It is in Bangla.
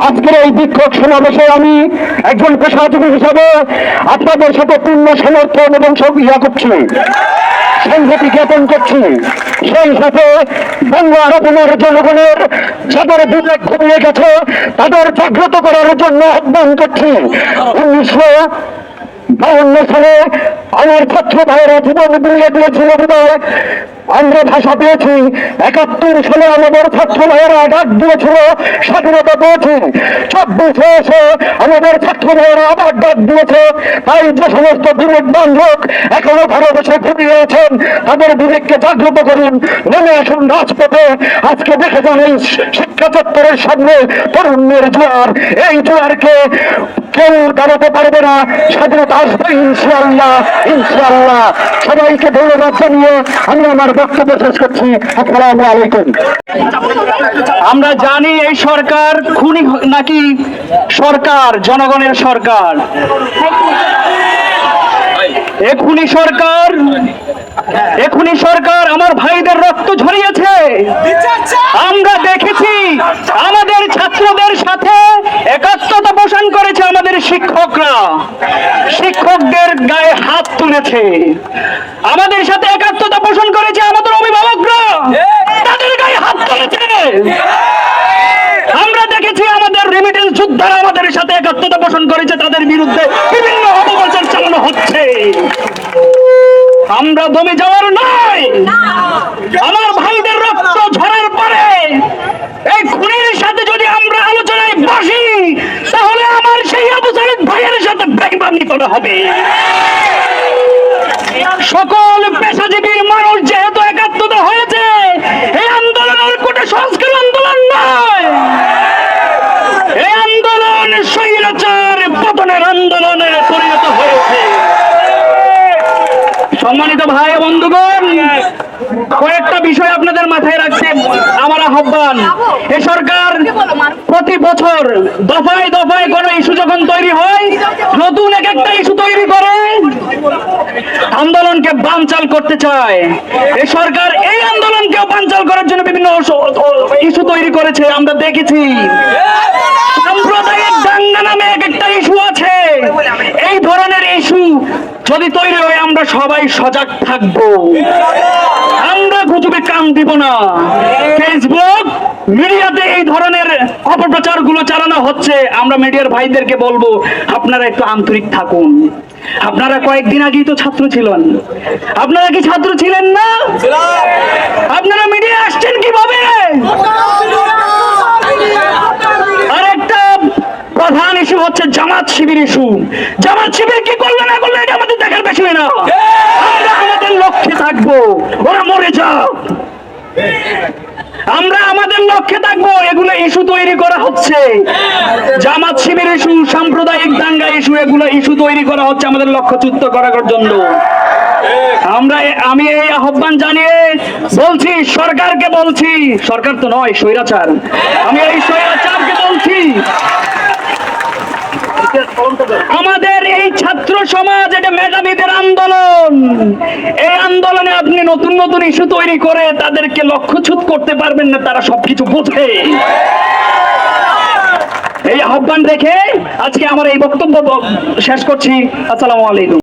আজকের এই বিক্ষোভ সমাবেশে আমি একজন প্রশাসক হিসাবে আপনাদের সাথে পূর্ণ সমর্থন এবং করছি, সংহতি জ্ঞাপন করছি। সেই সাথে বাংলা আরবের জনগণের যাদের বিবেক ঘুমিয়ে গেছে তাদের জাগ্রত করার জন্য আহ্বান করছি। 1952 সালে আমার ছাত্র ভাইয়েরা জীবন বিলিয়ে দিয়েছিল বিধায় আমরা ভাষা পেয়েছি। 71 সালে আমাদের ছাত্র ভাইয়েরা ডাক দিয়েছিল, স্বাধীনতা পেয়েছি। 24 এসে আমাদের ছাত্র ভাইয়েরা আবার ডাক দিয়েছে। তাই যে সমস্ত বিবেক বান্ধব এখনো ঘরে বসে ঘুমিয়ে আছেন তাদের বিবেককে জাগ্রত করুন, নেমে আসুন রাজপথে। আজকে দেখে যান এই শিক্ষা চত্বরের সামনে তরুণের জোয়ার, এই জোয়ারকে কেউ দাঁড়াতে পারবে না। স্বাধীনতা আসবে ইনশাআল্লাহ, ইনশাআল্লাহ। সবাইকে ধন্যবাদ জানিয়ে আমি আমার বক্তব্য শেষ করছি। আসসালামু আলাইকুম। আমরা জানি এই সরকার খুনি নাকি সরকার, জনগণের সরকার। এখুনি সরকার আমার ভাইদের রক্ত ঝরিয়েছে। আমরা দেখেছি আমাদের ছাত্রদের সাথে করেছে, আমাদের সাথে একাত্মতা পোষণ করেছে আমাদের অভিভাবকরা, তাদের গায়ে হাত তুলেছে। আমরা দেখেছি আমাদের রেমিটেন্স যোদ্ধারা আমাদের সাথে একাত্মতা পোষণ করেছে, তাদের বিরুদ্ধে বিভিন্ন অপপ্রচার চালানো হচ্ছে। আমরা দমে যাওয়ার নয়। আমার ভাইদের রক্ত ঝরার পরে এই খুনির সাথে যদি আমরা আলোচনায় বসি, তাহলে আমার সেই আবু সাইদ ভাইয়ের সাথে বেইমানি করা হবে। সকল পেশাজীবী মানুষ যেহেতু একাত্মতা হয়েছে, এই আন্দোলনের কোটা সংস্কার আন্দোলন নয়, এই আন্দোলন স্বৈরাচার পতনের আন্দোলনে পরিণত হয়েছে। সম্মানিত ভাই ও বন্ধুগণ, কয়েকটা বিষয় আপনাদের মাথায় রাখতে আমার আহ্বান। এ সরকার প্রতি বছর দফায় দফায় কোন ইস্যু যখন তৈরি হয়, নতুন এক একটা ইস্যু তৈরি করে আন্দোলনকে বানচাল করতে চায়। এই সরকার এই আন্দোলনকে বানচাল করার জন্য বিভিন্ন ইস্যু তৈরি করেছে, আমরা দেখেছি। সাম্প্রদায়িক দাঙ্গা নামে এক একটা ইস্যু আছে। এই ধরনের ইস্যু যদি তৈরি হয়, আমরা সবাই সজাগ থাকবো, আমরা গুজবে কান দিব না। ফেসবুক মিডিয়াতে এই ধরনের অপপ্রচার গুলো চালানো হচ্ছে, আমরা মিডিয়ার ভাইদেরকে বলবো আপনারা একটু আন্তরিক থাকুন। আপনারা কয়েকদিন আগেই তো ছাত্র ছিলেন, আপনারা কি ছাত্র ছিলেন না? আপনারা মিডিয়া আসছেন কিভাবে? আরেকটা প্রধান ইস্যু হচ্ছে জামাত শিবির ইস্যু। জামাত শিবির কি করলো না করলো এটা আমাদের দেখার বিষয় না, আমরা আমাদের লক্ষ্যে থাকবো। ওরা মরে যাক, আমরা আমাদের লক্ষ্যে থাকবো। এগুলো ইস্যু তৈরি করা হচ্ছে, জামাত শিবির ইস্যু, সাম্প্রদায়িক দাঙ্গা ইস্যু, এগুলো ইস্যু তৈরি করা হচ্ছে আমাদের লক্ষ্যচ্যুত করার জন্য। আমি এই আহ্বান জানিয়ে বলছি, সরকারকে বলছি, সরকার তো নয় স্বৈরাচার, আমি এই স্বৈরাচারকে বলছি, আমাদের এই ছাত্র সমাজ এটা মেধাবীদের আন্দোলন। এই আন্দোলনে আপনি নতুন নতুন ইস্যু তৈরি করে তাদেরকে লক্ষ্যচ্যুত করতে পারবেন না, তারা সবকিছু বোঝে। এই আহ্বান দেখে আজকে আমার এই বক্তব্য শেষ করছি। আসসালামু আলাইকুম।